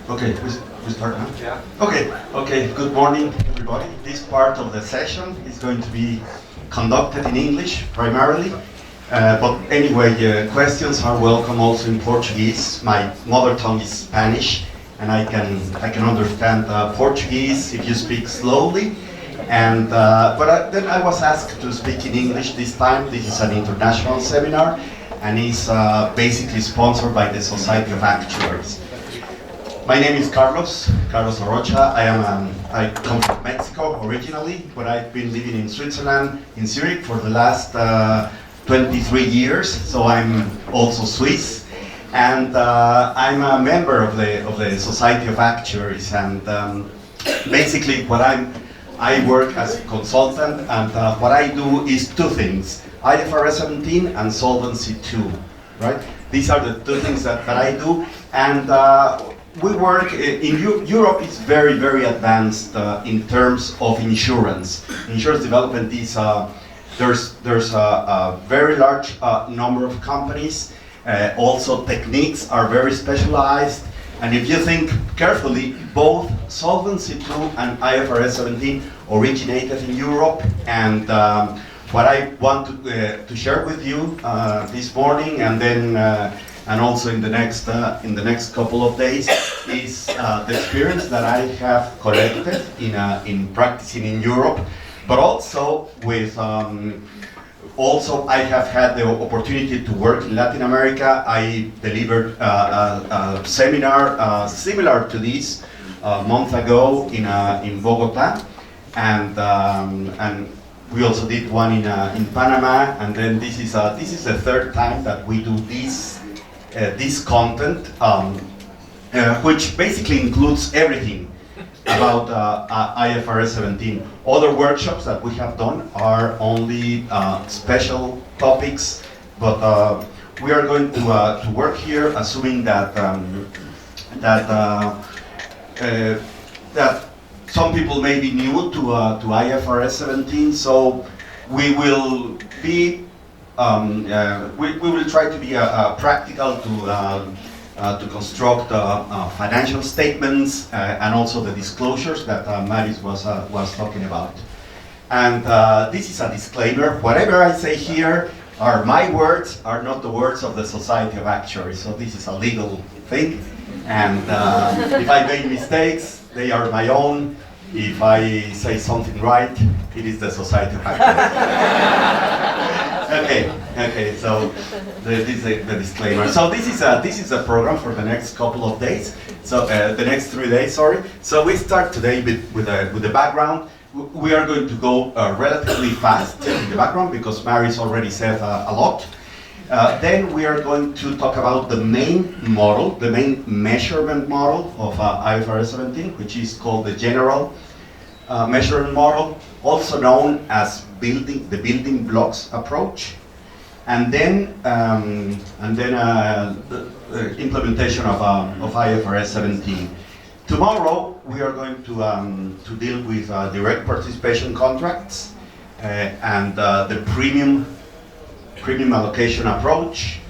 Okay, we start now? Yeah. Okay, good morning everybody. This part of the session is going to be conducted in English primarily, but anyway, questions are welcome also in Portuguese. My mother tongue is Spanish, and I can understand Portuguese if you speak slowly. And then I was asked to speak in English this time. This is an international seminar, and is basically sponsored by the Society of Actuaries. My name is Carlos Arocha. I come from Mexico originally, but I've been living in Switzerland, in Zurich, for the last 23 years. So I'm also Swiss, and I'm a member of the Society of Actuaries. And basically, I work as a consultant, and what I do is two things: IFRS 17 and Solvency II. Right? These are the two things that I do, and we work in Europe. Is very, very advanced in terms of insurance. Insurance development is there's a very large number of companies. Also, techniques are very specialized. And if you think carefully, both Solvency II and IFRS 17 originated in Europe. And what I want to share with you this morning, and then and also in the next couple of days, is the experience that I have collected in practicing in Europe, but also with also I have had the opportunity to work in Latin America. I delivered a seminar similar to this a month ago in Bogota, and we also did one in Panama, and then this is the third time that we do this content, which basically includes everything about IFRS 17. Other workshops that we have done are only special topics, but we are going to work here assuming that that some people may be new to IFRS 17, so we will be we will try to be practical to construct financial statements and also the disclosures that Máris was talking about. And this is a disclaimer. Whatever I say here are my words, are not the words of the Society of Actuaries. So this is a legal thing. And if I make mistakes, they are my own. If I say something right, it is the Society of Actuaries. Okay. So this is the disclaimer. So this is a program for the next couple of days. So the next 3 days, sorry. So we start today with the background. We are going to go relatively fast in the background because Máris already said a lot. Then we are going to talk about the main model, the main measurement model of IFRS 17, which is called the general measurement model, also known as the building blocks approach, and then the implementation of IFRS 17. Tomorrow we are going to deal with direct participation contracts and the premium allocation approach,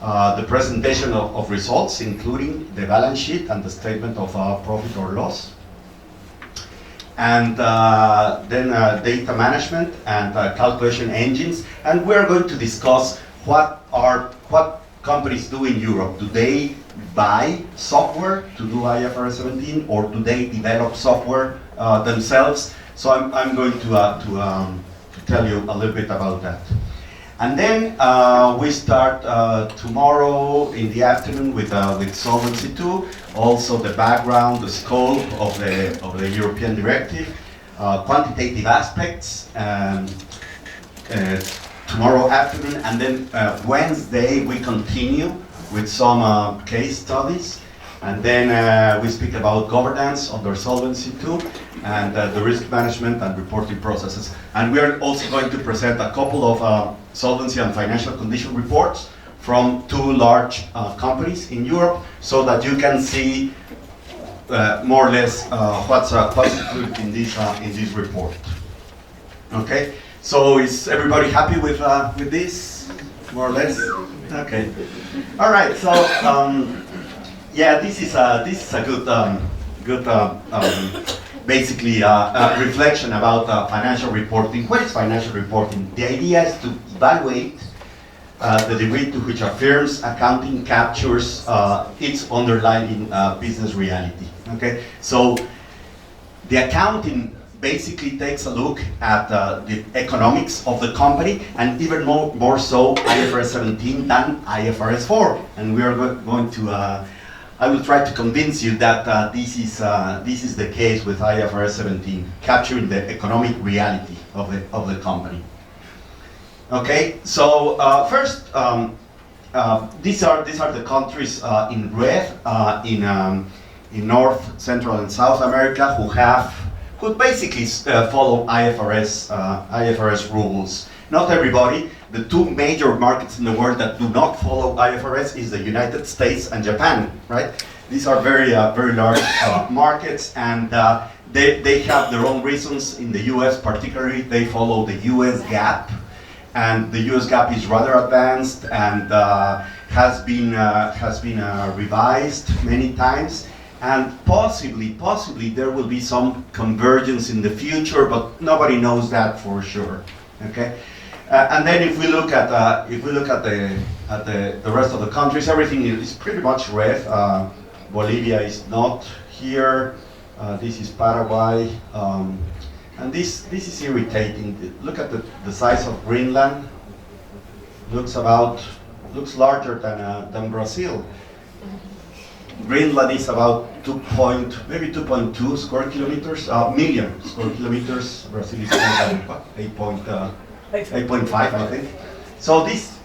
the presentation of results, including the balance sheet and the statement of profit or loss, and then data management and calculation engines. And we're going to discuss what companies do in Europe. Do they buy software to do IFRS 17, or do they develop software themselves? So I'm going to tell you a little bit about that. And then we start tomorrow in the afternoon with Solvência II, also the background, the scope of the European directive, quantitative aspects, tomorrow afternoon, and then Wednesday we continue with some case studies. And then we speak about governance under Solvency II and the risk management and reporting processes. And we are also going to present a couple of solvency and financial condition reports from two large companies in Europe, so that you can see more or less what's included in this report. Okay, so is everybody happy with this, more or less? Okay, all right. So. Yeah, this is a good basically reflection about financial reporting. What is financial reporting? The idea is to evaluate the degree to which a firm's accounting captures its underlying business reality. Okay, so the accounting basically takes a look at the economics of the company, and even more so IFRS 17 than IFRS 4. And we are going to I will try to convince you that this is the case with IFRS 17, capturing the economic reality of the company. Okay, so first, these are the countries in red in North, Central, and South America who basically follow IFRS rules. Not everybody. The two major markets in the world that do not follow IFRS is the United States and Japan, right? These are very large markets, and they have their own reasons. In the US particularly, they follow the US GAAP, and the US GAAP is rather advanced and has been revised many times, and possibly there will be some convergence in the future, but nobody knows that for sure. Okay. And then if we look at the rest of the countries, everything is pretty much red. Bolivia is not here. This is Paraguay, and this is irritating. Look at the size of Greenland. Looks larger than Brazil. Greenland is about maybe 2.2 square kilometers, million square kilometers. Brazil is about 8.5, I think. So this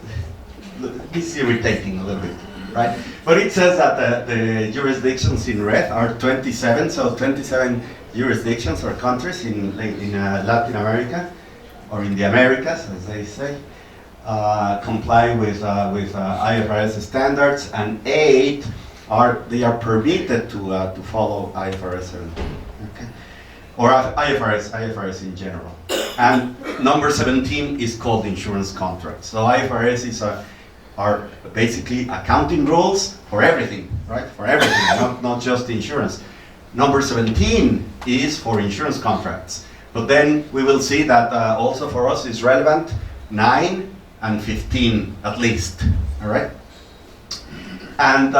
is irritating a little bit, right? But it says that the jurisdictions in red are 27, so 27 jurisdictions or countries in Latin America, or in the Americas, as they say, comply with IFRS standards, and 8 are permitted to follow IFRS 17, okay, or IFRS in general. And number 17 is called insurance contracts. So IFRS are basically accounting rules for everything, right? For everything, not just insurance. Number 17 is for insurance contracts. But then we will see that also for us is relevant 9 and 15 at least, all right? And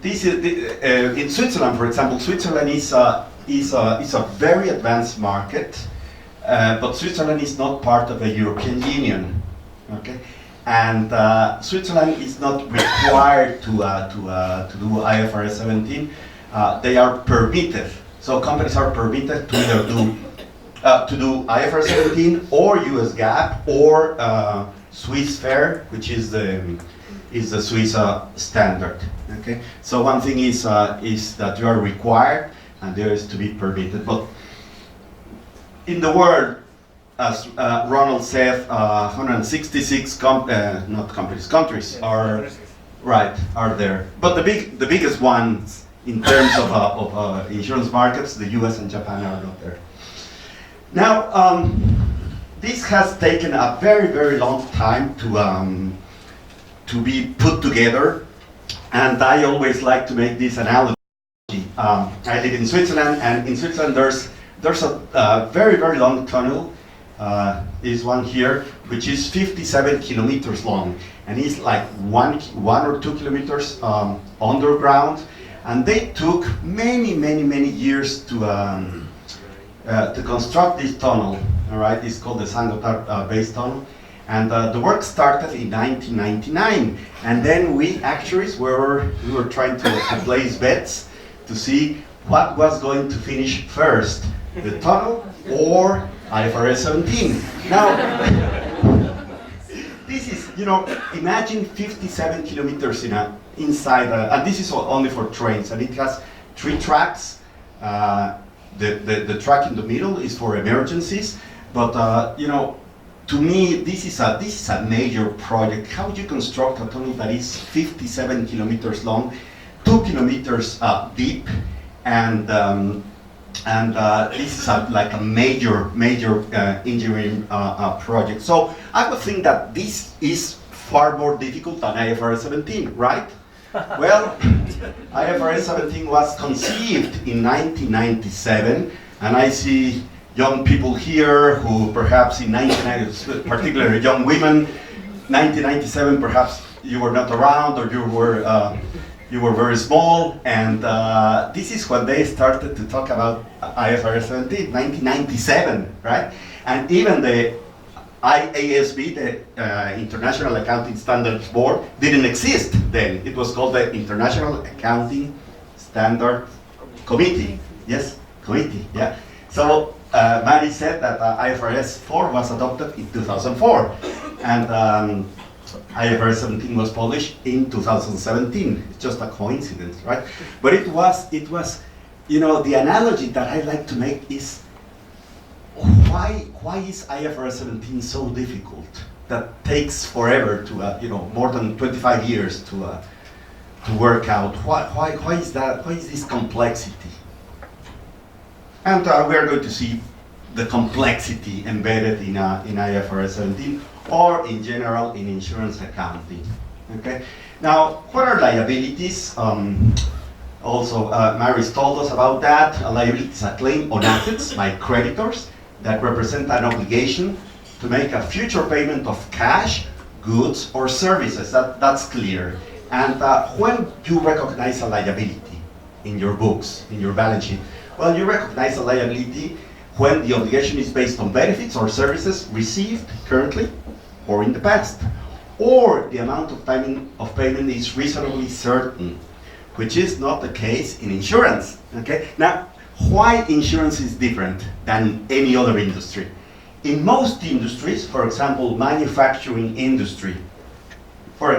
this is in Switzerland, for example. Switzerland is a very advanced market. But Switzerland is not part of the European Union, okay? And Switzerland is not required to do IFRS 17. They are permitted. So companies are permitted to either do IFRS 17 or US GAAP or Swiss FAIR, which is the Swiss standard. Okay. So one thing is that you are required, and there is to be permitted. But in the world, as Ronald said, 166 countries are there. But the biggest ones in terms of insurance markets, the US and Japan are not there. Now, this has taken a very long time to be put together, and I always like to make this analogy. I live in Switzerland, and in Switzerland there's a very long tunnel, this one here, which is 57 kilometers long, and it's like one or 2 kilometers underground, and they took many years to construct this tunnel. All right, it's called the Saint-Gothard base tunnel, And the work started in 1999. And then we actuaries were trying to place bets to see what was going to finish first, the tunnel or IFRS 17. Now, this is, imagine 57 kilometers inside, and this is only for trains, and it has 3 tracks. The track in the middle is for emergencies, but to me, this is a major project. How would you construct a tunnel that is 57 kilometers long, 2 kilometers deep, and this is like a major engineering project. So I would think that this is far more difficult than IFRS 17, right? Well, IFRS 17 was conceived in 1997, and I see young people here who perhaps in 1990, particularly young women, 1997 perhaps you were not around, or you were very small, and this is when they started to talk about IFRS 17, 1997, right? And even the IASB, the International Accounting Standards Board, didn't exist then. It was called the International Accounting Standard Committee. Yes, committee, yeah. So Máris said that IFRS 4 was adopted in 2004, and IFRS 17 was published in 2017. It's just a coincidence, right? But it was, the analogy that I like to make is, why is IFRS 17 so difficult? That takes forever to, more than 25 years to work out. Why is that? Why is this complexity? And we are going to see the complexity embedded in IFRS 17, or in general in insurance accounting. Okay. Now, what are liabilities? Also, Máris told us about that. A liability is a claim on assets by creditors that represent an obligation to make a future payment of cash, goods, or services. That's clear. And when you recognize a liability in your books, in your balance sheet, well, you recognize a liability when the obligation is based on benefits or services received currently or in the past, or the amount of payment is reasonably certain, which is not the case in insurance. Okay? Now, why insurance is different than any other industry? In most industries, for example, manufacturing industry, I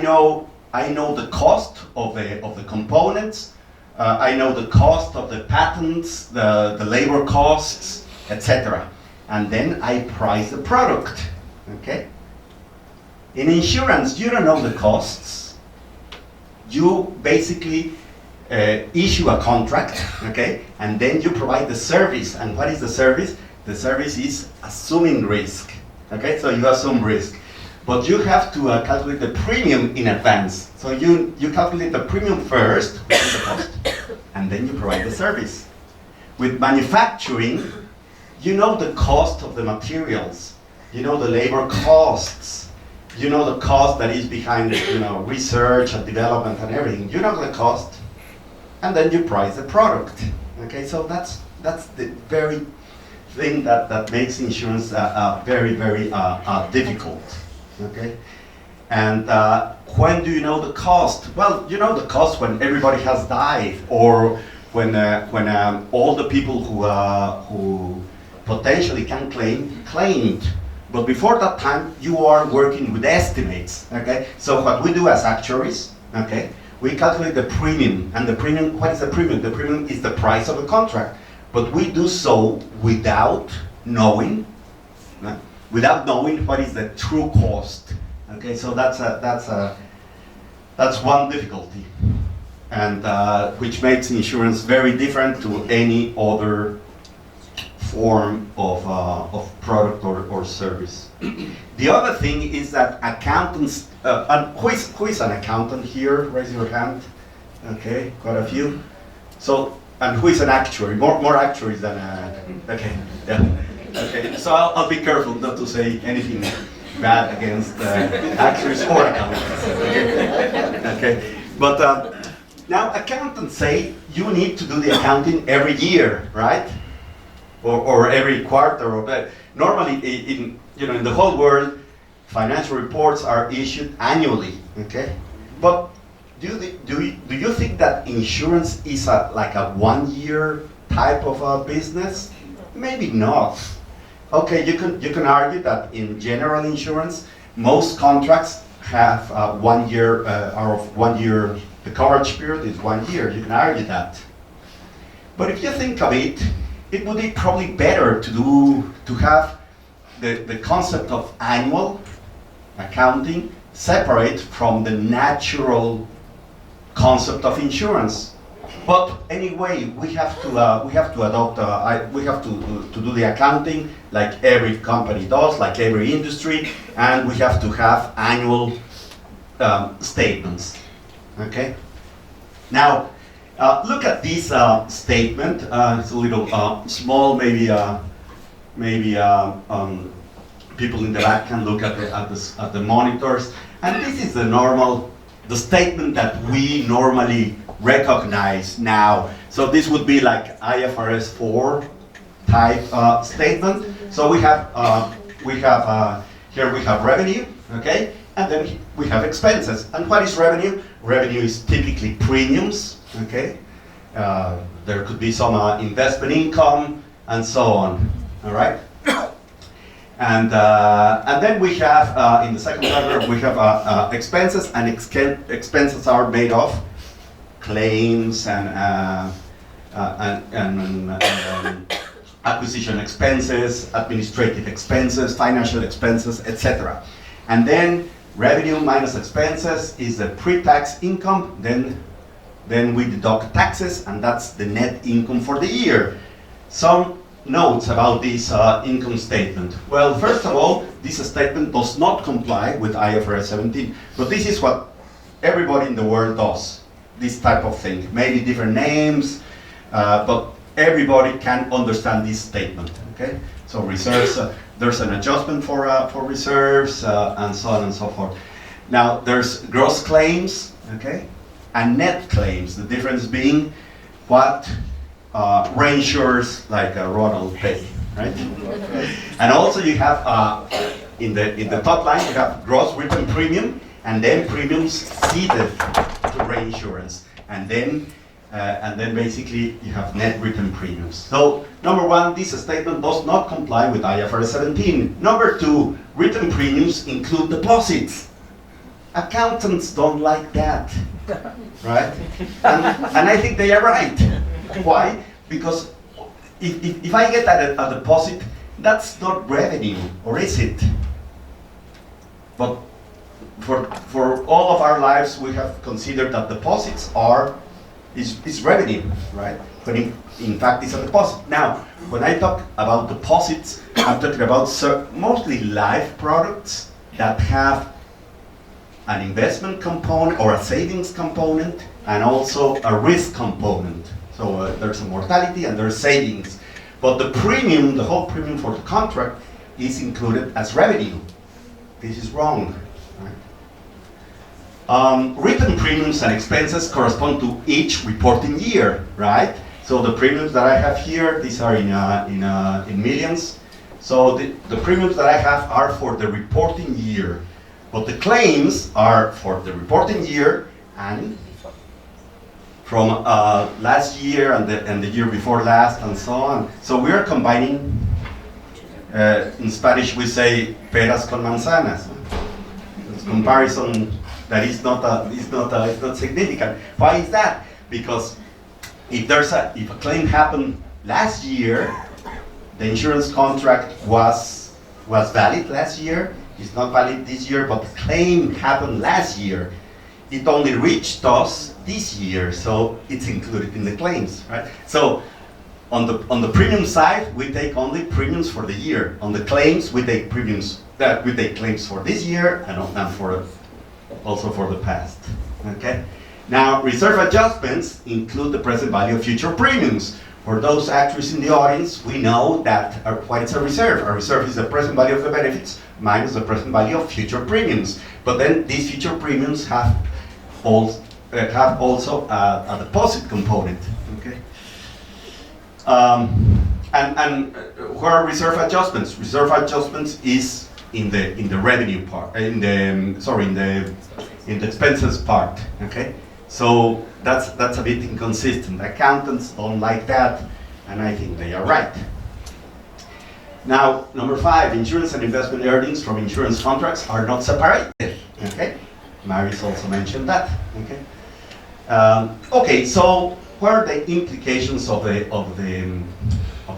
know the cost of the components, I know the cost of the patents, the labor costs, etc. And then I price the product. Okay? In insurance, you don't know the costs. You basically issue a contract, okay? And then you provide the service. And what is the service? The service is assuming risk. Okay? So you assume risk. But you have to calculate the premium in advance. So you calculate the premium first, which is the cost, and then you provide the service. With manufacturing, you know the cost of the materials. You know the labor costs. You know the cost that is behind, research and development and everything. You know the cost, and then you price the product. Okay, so that's the very thing that makes insurance very, very difficult. Okay, and when do you know the cost? Well, you know the cost when everybody has died, or when all the people who potentially can claimed. But before that time, you are working with estimates. Okay, so what we do as actuaries, okay, we calculate the premium, and the premium. What is the premium? The premium is the price of the contract, but we do so without knowing what is the true cost. Okay, so that's one difficulty, and which makes insurance very different to any other form of product or service. The other thing is that accountants, and who is an accountant here? Raise your hand. Okay, quite a few. So, and who is an actuary? More actuaries than okay, yeah. Okay, so I'll be careful not to say anything bad against actuaries or accountants. Okay, but now accountants say you need to do the accounting every year, right? Or every quarter, or normally in the whole world, financial reports are issued annually. Okay, but do you think that insurance is like a 1 year type of a business? Maybe not. Okay, you can argue that in general insurance, most contracts have 1 year or of 1 year. The coverage period is 1 year. You can argue that. But if you think of it, it would be probably better to have the concept of annual accounting separate from the natural concept of insurance. But anyway, we have to adopt. We have to do the accounting like every company does, like every industry, and we have to have annual statements. Okay. Now, look at this statement. It's a little small. Maybe people in the back can look at the monitors. And this is the statement that we normally recognize now. So this would be like IFRS 4 type statement. So we have here we have revenue, okay, and then we have expenses. And what is revenue? Revenue is typically premiums, okay. There could be some investment income and so on. All right. And then we have in the second paragraph we have expenses, and expenses are made of claims and acquisition expenses, administrative expenses, financial expenses, etc. And then revenue minus expenses is the pre-tax income. Then we deduct taxes, and that's the net income for the year. Some notes about this income statement. Well, first of all, this statement does not comply with IFRS 17, but this is what everybody in the world does, this type of thing. Maybe different names, but everybody can understand this statement, okay? So reserves, there's an adjustment for reserves, and so on and so forth. Now, there's gross claims, okay, and net claims, the difference being what reinsurers like Ronald pay, right? And also you have in the top line you have gross written premium, and then premiums ceded to reinsurance, and then basically you have net written premiums. So number one, this statement does not comply with IFRS 17. Number two, written premiums include deposits. Accountants don't like that, right? And I think they are right. Why? Because if I get a deposit, that's not revenue, or is it? But for all of our lives, we have considered that deposits is revenue, right? But in fact, it's a deposit. Now, when I talk about deposits, I'm talking about mostly life products that have an investment component or a savings component, and also a risk component. So there's a mortality and there's savings. But the premium, the whole premium for the contract, is included as revenue. This is wrong. Right? Written premiums and expenses correspond to each reporting year, right? So the premiums that I have here, these are in millions. So the premiums that I have are for the reporting year. But the claims are for the reporting year and from last year and the year before last, and so on. So we are combining, in Spanish we say peras con manzanas. It's comparison that is not significant. Why is that? Because if a claim happened last year, the insurance contract was valid last year. It's not valid this year, but the claim happened last year. It only reached us this year, so it's included in the claims, right? So on the premium side, we take only premiums for the year. On the claims, we take claims for this year and also for the past. Okay. Now, reserve adjustments include the present value of future premiums. For those actuaries in the audience, we know that what is a reserve? A reserve is the present value of the benefits minus the present value of future premiums. But then these future premiums have also a deposit component. Okay. where are reserve adjustments? Reserve adjustments is in the revenue part, in the expenses part. Okay, so that's a bit inconsistent. Accountants don't like that, and I think they are right. Now, number 5, insurance and investment earnings from insurance contracts are not separated. Okay, Máris also mentioned that. Okay, okay. So, what are the implications of the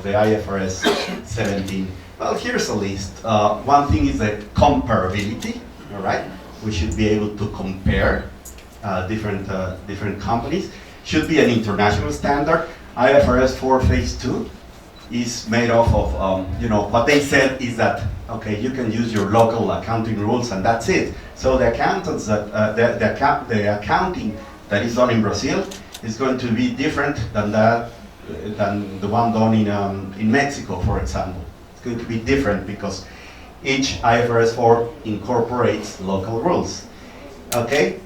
IFRS 17? Well, here's a list. One thing is the comparability. All right, we should be able to compare different companies. Should be an international standard. IFRS 4 Phase 2 is made off of, what they said is that, okay, you can use your local accounting rules and that's it. So the accountants that, the accounting that is done in Brazil is going to be different than the one done in Mexico, for example. It's going to be different because each IFRS 4 incorporates local rules. Okay,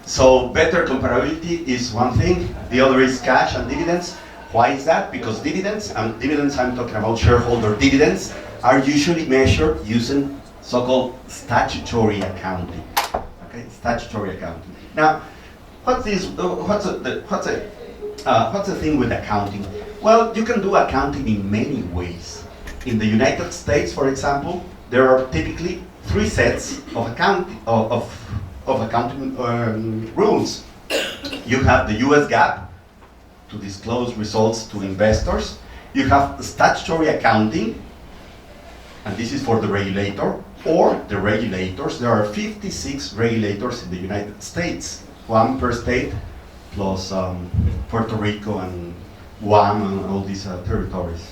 so better comparability is one thing. The other is cash and dividends. Why is that? Because dividends, and dividends I'm talking about shareholder dividends, are usually measured using so-called statutory accounting. Okay, statutory accounting. Now, what's the thing with accounting? Well, you can do accounting in many ways. In the United States, for example, there are typically 3 sets of accounting rules. You have the US GAAP, to disclose results to investors. You have statutory accounting, and this is for the regulator, or the regulators. There are 56 regulators in the United States, 1 per state, plus Puerto Rico and Guam and all these territories.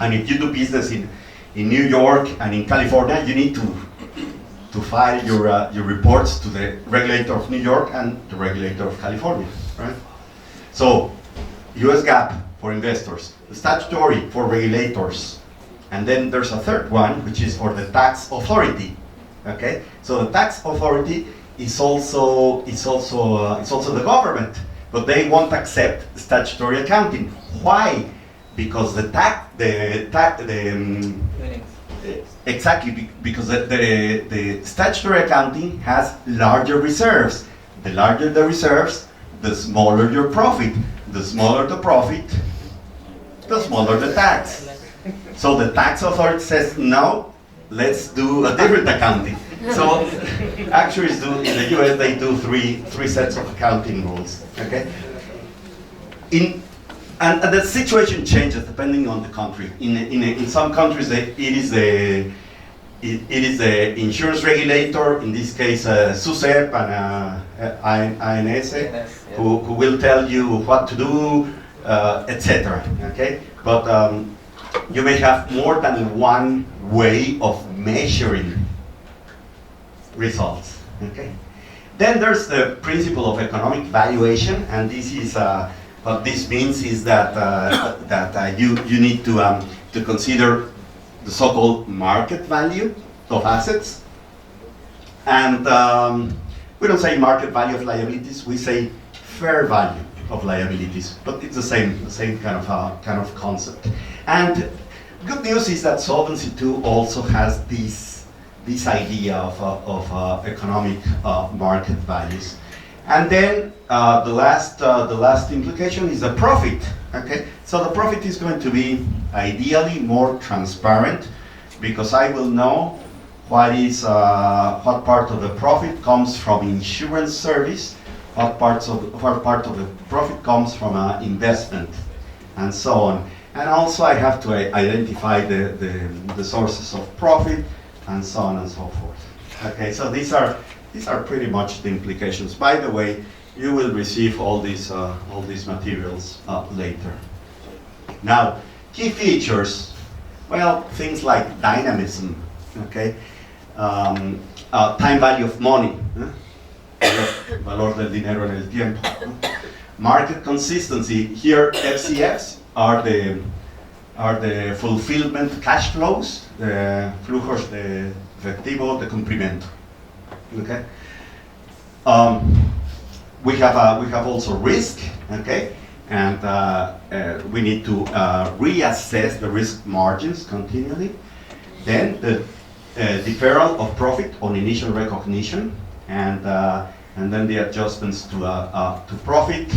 And if you do business in New York and in California, you need to file your reports to the regulator of New York and the regulator of California, right? So, US GAAP for investors, the statutory for regulators, and then there's a third one, which is for the tax authority. Okay, so the tax authority is also the government, but they won't accept statutory accounting. Why? Because exactly because the statutory accounting has larger reserves. The larger the reserves, the smaller your profit. The smaller the profit, the smaller the tax. So the tax authority says, no, let's do a different accounting. So actuaries do, in the US, they do three sets of accounting rules, okay? And the situation changes depending on the country. In some countries, it is the insurance regulator, in this case SUSEP and INS, who will tell you what to do, etc. Okay, but you may have more than one way of measuring results. Okay, then there's the principle of economic valuation, and this is what this means is that you need to consider the so-called market value of assets, and we don't say market value of liabilities, we say fair value of liabilities, but it's the same kind of concept. And good news is that Solvency II also has this idea of economic market values. And then the last implication is the profit. Okay, so the profit is going to be ideally more transparent, because I will know what part of the profit comes from insurance service, what part of the profit comes from investment, and so on. And also I have to identify the sources of profit, and so on and so forth. Okay, so these are pretty much the implications. By the way, you will receive all these materials later. Now, key features. Well, things like dynamism. Okay, time value of money. Valor del dinero en el tiempo. Market consistency. Here, FCFs are the fulfillment cash flows, the flujos de efectivo de cumplimiento. Okay. We have also risk. Okay, and we need to reassess the risk margins continually. Then the deferral of profit on initial recognition, and then the adjustments to profit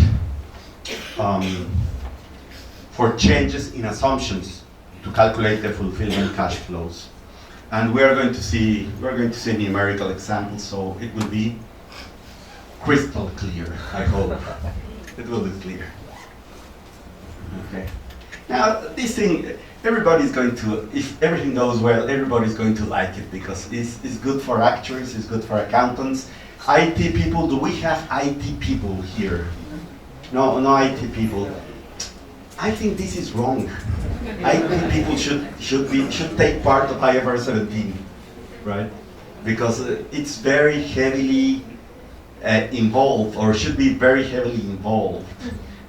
for changes in assumptions to calculate the fulfillment cash flows. And we're going to see numerical examples, so it will be crystal clear, I hope. It will be clear. Okay. Now, this thing, everybody's going to, if everything goes well, everybody's going to like it because it's good for actuaries, it's good for accountants. IT people, do we have IT people here? No IT people. I think this is wrong. IT people should take part of IFRS 17, right? Because it's very heavily involved, or should be very heavily involved.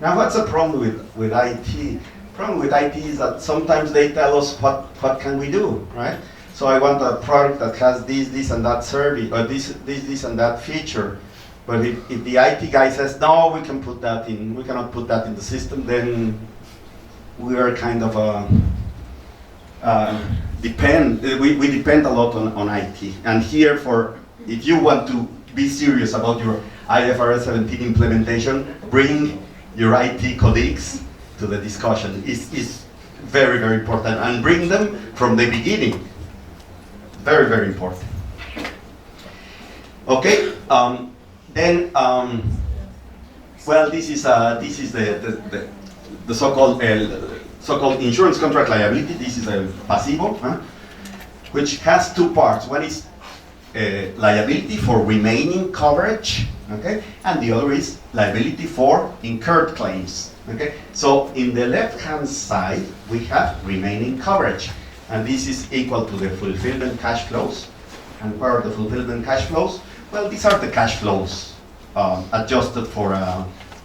Now, what's the problem with IT? The problem with IT is that sometimes they tell us what can we do, right? So I want a product that has this and that service, or this and that feature. But if the IT guy says, no, we cannot put that in the system, then we are kind of we depend a lot on IT. And here, if you want to be serious about your IFRS 17 implementation, bring your IT colleagues to the discussion. Is very, very important, and bring them from the beginning. Very, very important. Okay. Well, this is the so-called insurance contract liability. This is a pasivo, which has two parts. One is liability for remaining coverage, okay, and the other is liability for incurred claims. Okay, so in the left-hand side we have remaining coverage, and this is equal to the fulfillment cash flows. And where are the fulfillment cash flows? Well, these are the cash flows adjusted for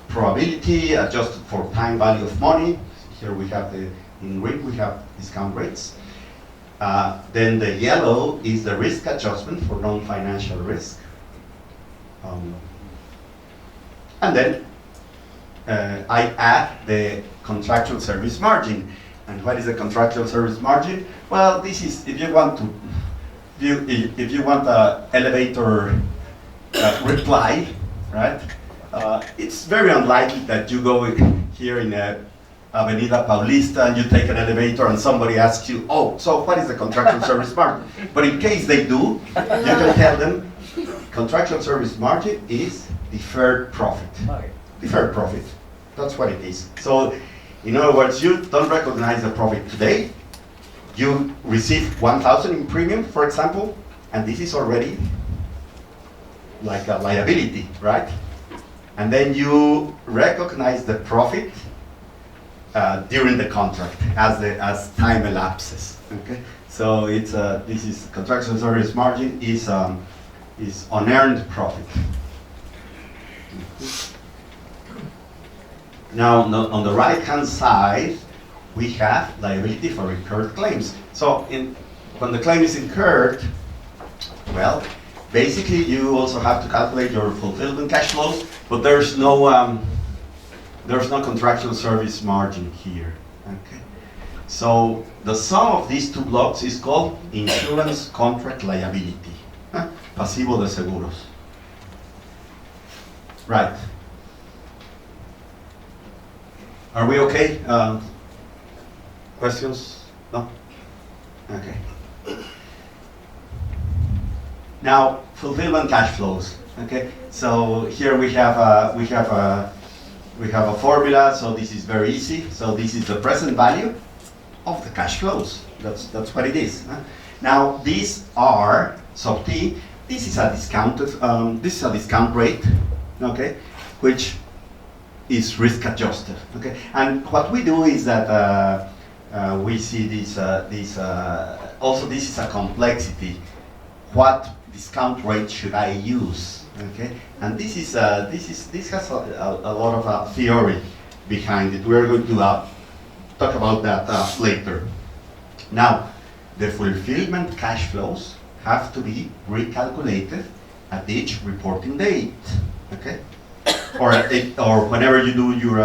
probability, adjusted for time value of money. Here we have in red we have discount rates. Then the yellow is the risk adjustment for non-financial risk. And then I add the contractual service margin. And what is the contractual service margin? Well, this is if you want a elevator reply, right? It's very unlikely that you go here in Avenida Paulista and you take an elevator and somebody asks you, oh, so what is the contractual service margin? But in case they do, you can tell them contractual service margin is deferred profit. Deferred profit. That's what it is. So, in other words, you don't recognize the profit today. You receive 1,000 in premium, for example, and this is already like a liability, right? And then you recognize the profit during the contract as time elapses. Okay, so it's this is contractual service margin is unearned profit. Now on the right hand side we have liability for incurred claims. So when the claim is incurred, well, basically you also have to calculate your fulfillment cash flows, but there's no contractual service margin here. Okay, so the sum of these two blocks is called insurance contract liability, pasivo de seguros. Right. Are we okay? Questions? No? Okay. Now, fulfillment cash flows. Okay, so here we have a formula. So this is very easy. So this is the present value of the cash flows. That's what it is. Now these are sub t. This is a discounted. This is a discount rate. Okay, which is risk adjusted. Okay, and what we do is that we see this. Also, this is a complexity. What discount rate should I use? Okay, and this has a lot of theory behind it. We're going to talk about that later. Now, the fulfillment cash flows have to be recalculated at each reporting date. Okay, or whenever you do your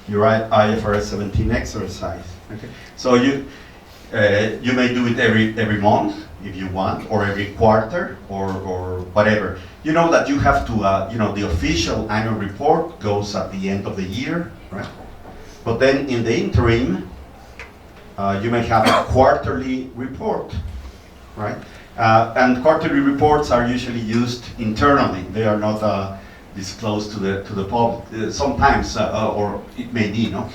IFRS 17 exercise. Okay, so you may do it every month if you want, or every quarter, or whatever. You know that you have to, the official annual report goes at the end of the year, right? But then in the interim, you may have a quarterly report, right? And quarterly reports are usually used internally. They are not disclosed to the public. Sometimes, or it may be, no.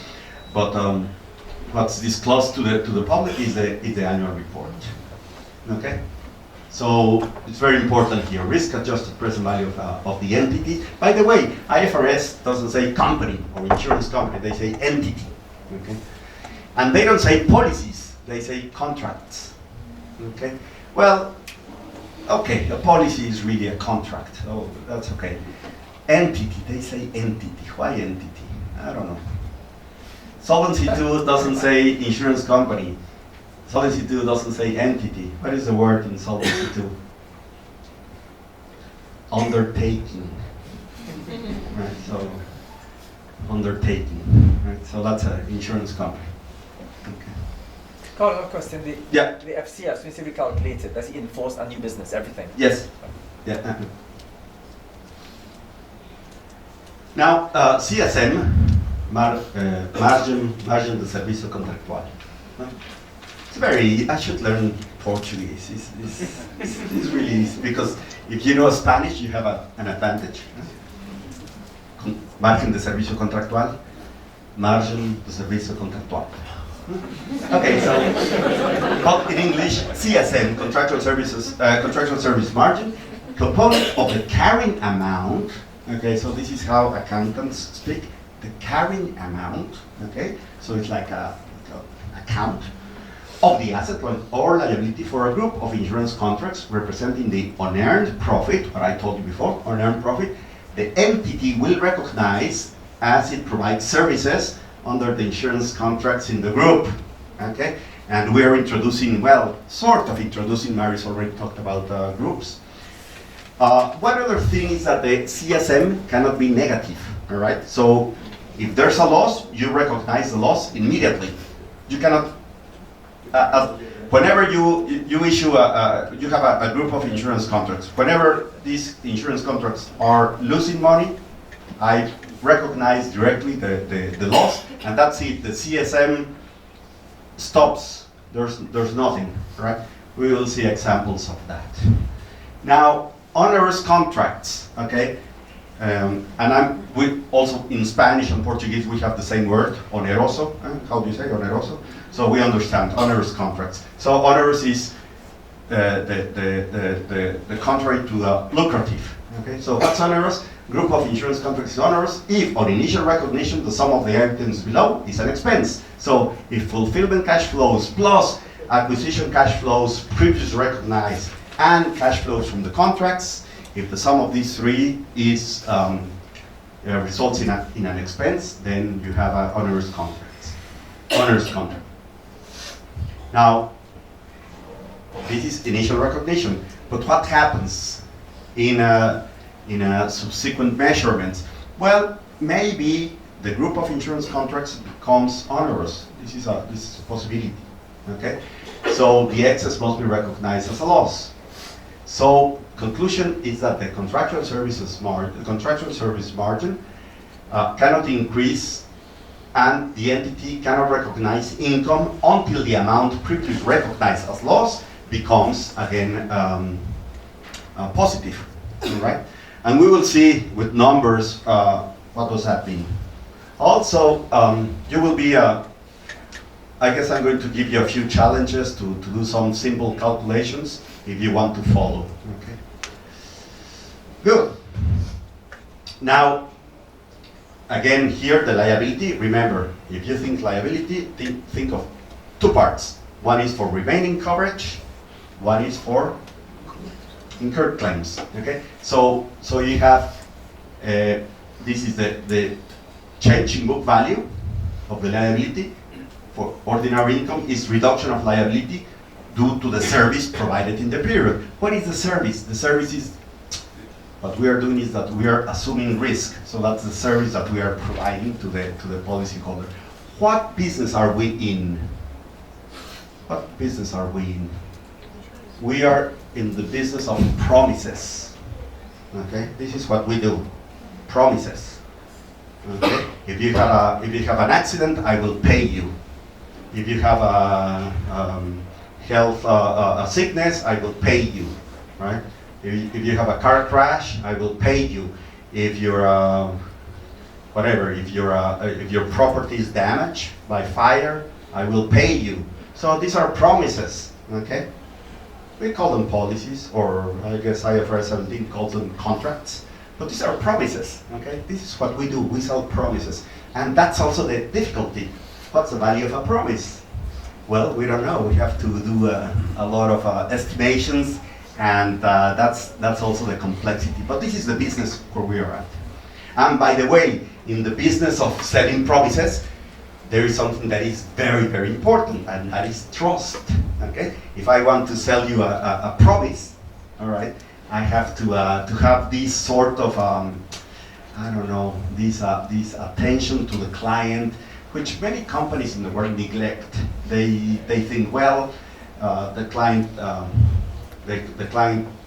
But what's disclosed to the public is the annual report. Okay. So it's very important here. Risk-adjusted present value of the entity. By the way, IFRS doesn't say company or insurance company. They say entity. Okay. And they don't say policies. They say contracts. Okay. Well, okay, a policy is really a contract. Oh, that's okay. Entity, they say entity. Why entity? I don't know. Solvency II doesn't say insurance company. Solvency II doesn't say entity. What is the word in Solvency II? Undertaking. Right, so undertaking. Right, so that's an insurance company. Okay. Carl, a question. The FCS, when we calculate it, does it enforce a new business, everything? Yes. Yeah. Now, CSM, margem de servicio contractual. It's very, I should learn Portuguese. It's really easy, because if you know Spanish, you have an advantage. Margen de servicio contractual, margen de servicio contractual. Okay, so, but in English, CSM, contractual service margin, component of the carrying amount. Okay, so this is how accountants speak. The carrying amount. Okay, so it's like a account of the asset or liability for a group of insurance contracts representing the unearned profit, what I told you before, unearned profit, the entity will recognize as it provides services under the insurance contracts in the group. Okay, and we are introducing, well, sort of introducing, Máris already talked about groups. One other thing is that the CSM cannot be negative, all right? So if there's a loss, you recognize the loss immediately. You cannot, whenever you issue you have a group of insurance contracts, whenever these insurance contracts are losing money, I recognize directly the loss, and that's it. The CSM stops. There's nothing, right? We will see examples of that. Now, onerous contracts, okay? We also, in Spanish and Portuguese, we have the same word, oneroso. How do you say oneroso? So we understand onerous contracts. So onerous is the contrary to the lucrative. Okay, so what's onerous? Group of insurance contracts is onerous if, on initial recognition, the sum of the items below is an expense. So if fulfillment cash flows plus acquisition cash flows previously recognized and cash flows from the contracts, if the sum of these three is results in an expense, then you have an onerous contract. Now, this is initial recognition, but what happens in a subsequent measurements? Well, maybe the group of insurance contracts becomes onerous. This is a possibility. Okay, so the excess must be recognized as a loss. So conclusion is that the contractual service margin cannot increase, and the entity cannot recognize income until the amount previously recognized as loss becomes again positive, right? And we will see with numbers what does that mean. Also, you will be, I guess I'm going to give you a few challenges to do some simple calculations if you want to follow. Okay. Good. Now, again here the liability. Remember, if you think liability, think of two parts. One is for remaining coverage, one is for incurred claims. Okay. So you have this is the change in book value of the liability. For ordinary income is reduction of liability due to the service provided in the period. What is the service? The service is What we are doing is that we are assuming risk. So that's the service that we are providing to the policyholder. What business are we in? What business are we in? We are in the business of promises. Okay, this is what we do. Promises. Okay, if you have an accident, I will pay you. If you have a health a sickness, I will pay you. Right? If you have a car crash, I will pay you. If you're whatever, if your property is damaged by fire, I will pay you. So these are promises. Okay. We call them policies, or I guess IFRS 17 calls them contracts. But these are promises, okay? This is what we do, we sell promises. And that's also the difficulty. What's the value of a promise? Well, we don't know. We have to do a lot of estimations, and that's also the complexity. But this is the business where we are at. And by the way, in the business of selling promises, there is something that is very, very important, and that is trust. Okay? If I want to sell you a promise, all right, I have to have this sort of I don't know, this attention to the client, which many companies in the world neglect. They think, well, the client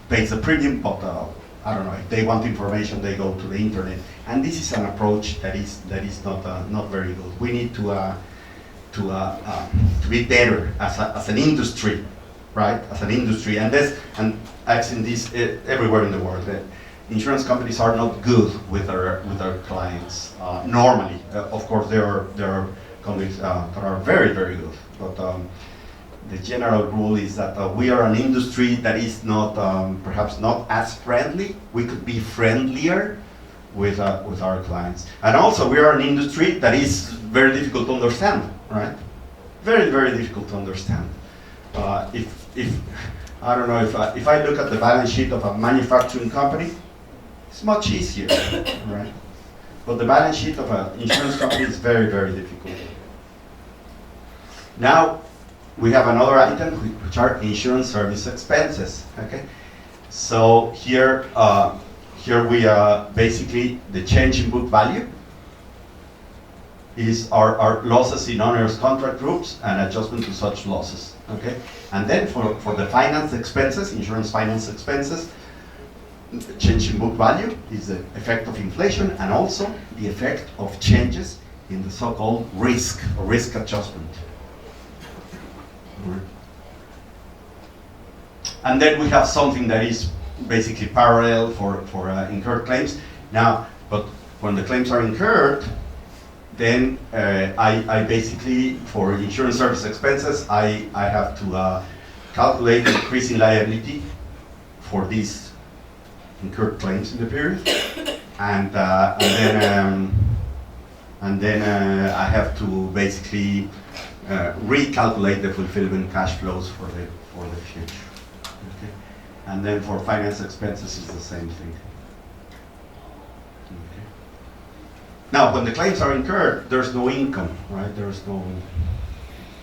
pays a premium, but I don't know, if they want information, they go to the internet. And this is an approach that is not very good. We need to be better as an industry, right? As an industry, and I've seen this everywhere in the world. That insurance companies are not good with their clients normally. Of course, there are companies that are very, very good, but the general rule is that we are an industry that is not perhaps not as friendly. We could be friendlier with our clients, and also we are an industry that is very difficult to understand, right? Very, very difficult to understand. If I don't know, if I look at the balance sheet of a manufacturing company, it's much easier, right? But the balance sheet of an insurance company is very, very difficult. Now we have another item, which are insurance service expenses. Okay, so here we basically the change in book value is our losses in onerous contract groups and adjustment to such losses. Okay, and then for the finance expenses, insurance finance expenses, the change in book value is the effect of inflation and also the effect of changes in the so-called risk or risk adjustment. And then we have something that is basically parallel for incurred claims. Now, but when the claims are incurred, then I basically, for insurance service expenses, I have to calculate the increasing liability for these incurred claims in the period, and then I have to basically recalculate the fulfillment cash flows for the future. Okay? And then for finance expenses is the same thing. Okay. Now, when the claims are incurred, there's no income, right? There's no,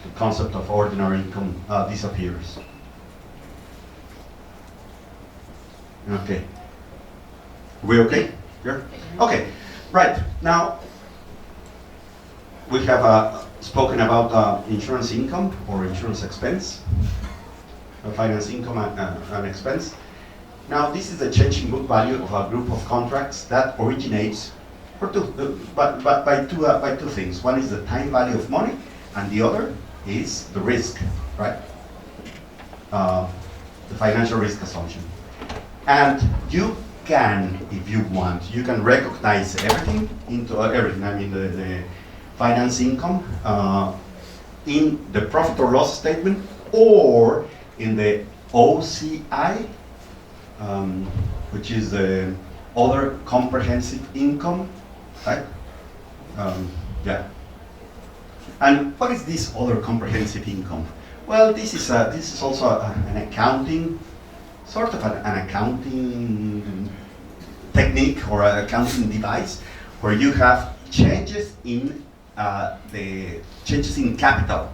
the concept of ordinary income disappears. Okay. We okay? Yeah? Okay. Right. Now, we have spoken about insurance income or insurance expense, finance income and expense. Now, this is the change in book value of a group of contracts that originates by two things. One is the time value of money, and the other is the risk, right? The financial risk assumption. And you can, if you want, you can recognize everything into everything. I mean, the finance income in the profit or loss statement or in the OCI, which is the other comprehensive income, right? Yeah. And what is this other comprehensive income? Well, this is also an accounting, sort of an accounting technique or an accounting device where you have changes in the changes in capital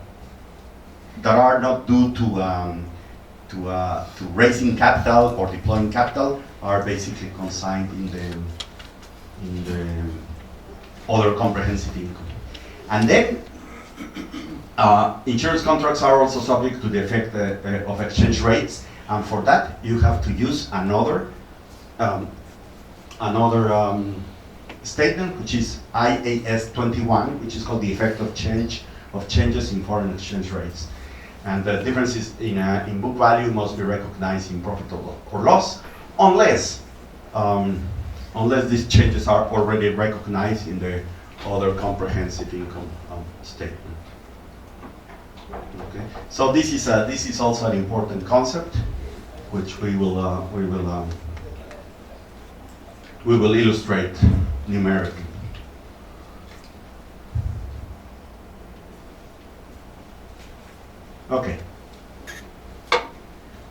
that are not due to to raising capital or deploying capital are basically consigned in the other comprehensive income. And then insurance contracts are also subject to the effect of exchange rates, and for that you have to use another statement, which is IAS 21, which is called the effect of changes in foreign exchange rates. And the differences in book value must be recognized in profit or loss, unless these changes are already recognized in the other comprehensive income statement. Okay, so this is also an important concept, which we will illustrate numerically. Okay.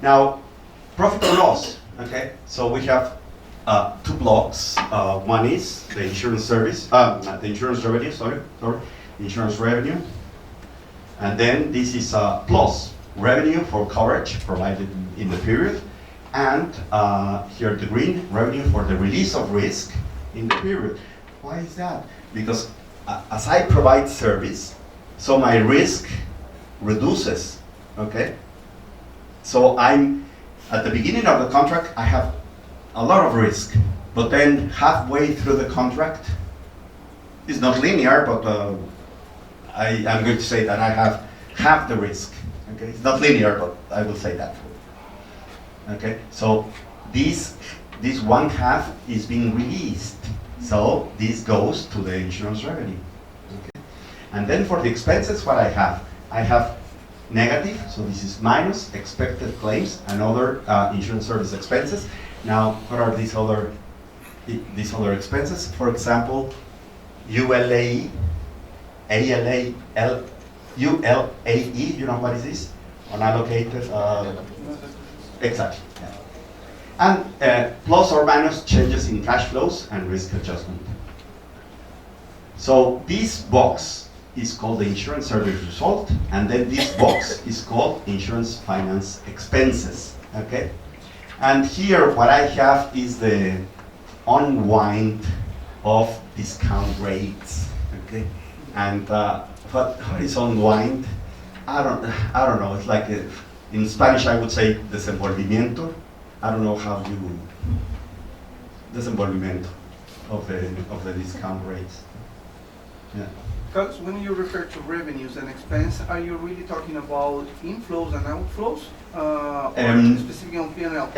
Now, profit or loss. Okay, so we have two blocks. One is the insurance service, the insurance revenue. Insurance revenue, and then this is plus revenue for coverage provided in the period, and here the green, revenue for the release of risk in the period. Why is that? Because as I provide service, so my risk reduces. Okay, so I'm at the beginning of the contract, I have a lot of risk, but then halfway through the contract, it's not linear, but I'm going to say that I have half the risk. Okay, it's not linear, but I will say that. Okay, so this one half is being released, so this goes to the insurance revenue. Okay, and then for the expenses, what I have negative, so this is minus expected claims and other insurance service expenses. Now, what are these other expenses? For example, ULAE, ALA, ULAE, you know what is this? Unallocated, exactly. Yeah. And plus or minus changes in cash flows and risk adjustment. So this box is called the insurance service result, and then this box is called insurance finance expenses. Okay, and here what I have is the unwind of discount rates. Okay, and what is unwind? I don't know. It's like in Spanish I would say desenvolvimiento. I don't know how you desenvolvimiento of the discount rates. Yeah. Because when you refer to revenues and expense, are you really talking about inflows and outflows? Or specifically on P&L?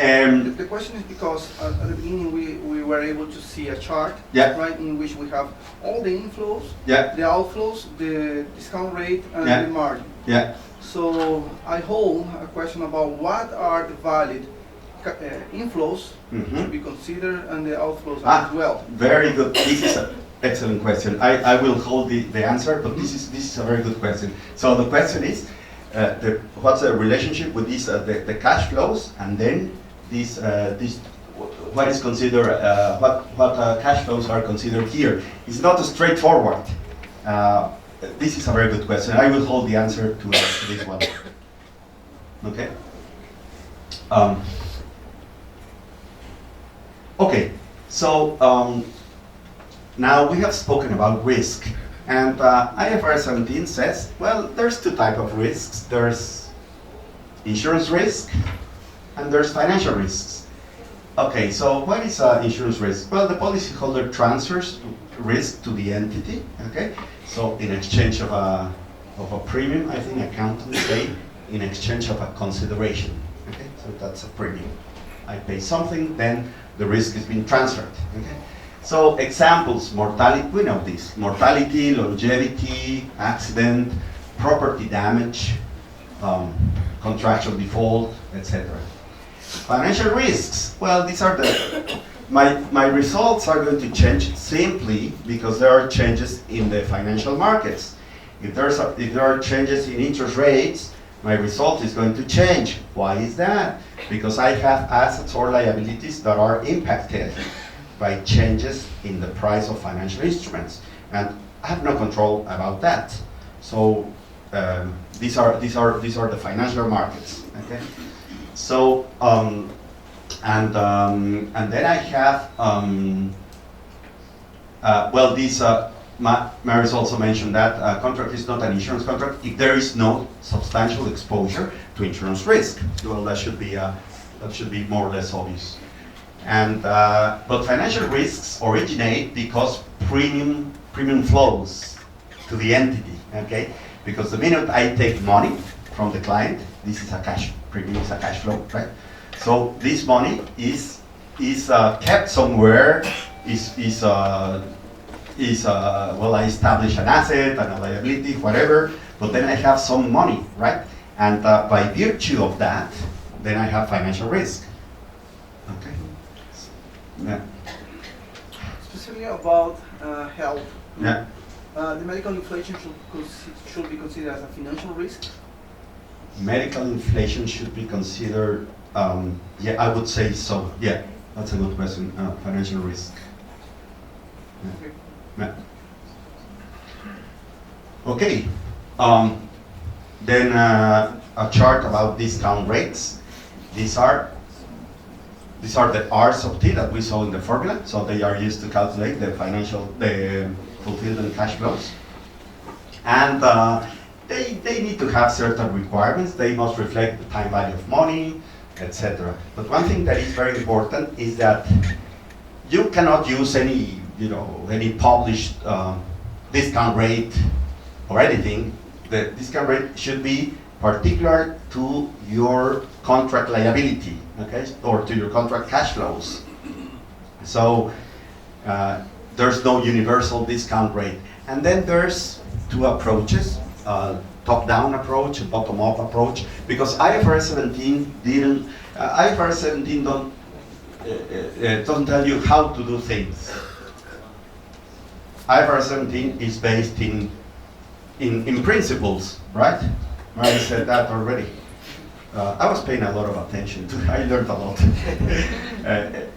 The question is because at the beginning we were able to see a chart, yeah, right, in which we have all the inflows, yeah, the outflows, the discount rate, and yeah, the margin. Yeah. So I hold a question about what are the valid inflows to be considered and the outflows as well. Very good. This is an excellent question. I will hold the answer, but this is a very good question. So the question is, what's the relationship with these the cash flows, and then this what is considered what cash flows are considered here? It's not straightforward. This is a very good question. I will hold the answer to this one. Okay. Okay. So now we have spoken about risk, and IFRS 17 says, well, there's two types of risks. There's insurance risk, and there's financial risks. Okay, so what is insurance risk? Well, the policyholder transfers risk to the entity. Okay, so in exchange of a premium, I think accountants say, in exchange of a consideration. Okay, so that's a premium. I pay something, then the risk is being transferred. Okay. So examples, mortality, we know this, mortality, longevity, accident, property damage, contractual default, etc. Financial risks, well, these are my results are going to change simply because there are changes in the financial markets. If there are changes in interest rates, my result is going to change. Why is that? Because I have assets or liabilities that are impacted by changes in the price of financial instruments, and I have no control about that. So these are the financial markets. Okay. So, and then I have, well, this, Máris also mentioned that contract is not an insurance contract if there is no substantial exposure to insurance risk. Well, that should be more or less obvious. And but financial risks originate because premium flows to the entity. Okay, because the minute I take money from the client, this is a cash premium, is a cash flow, right? So this money is kept somewhere. Well, I establish an asset and a liability, whatever, but then I have some money, right? And by virtue of that, then I have financial risk. Okay. Yeah. Specifically about health. Yeah. The medical inflation should be considered as a financial risk. Medical inflation should be considered. Yeah, I would say so. Yeah, that's a good question. Financial risk. Yeah. Okay. Yeah. Okay. Then a chart about discount rates. These are the R's of T that we saw in the formula. So they are used to calculate the fulfillment cash flows. And they need to have certain requirements. They must reflect the time value of money, etc. But one thing that is very important is that you cannot use any published discount rate or anything. The discount rate should be particular to your contract liability, okay, or to your contract cash flows. So there's no universal discount rate. And then there's two approaches, top-down approach and bottom-up approach, because IFRS 17 doesn't tell you how to do things. IFRS 17 is based in principles, right? Máris said that already. I was paying a lot of attention to it. I learned a lot.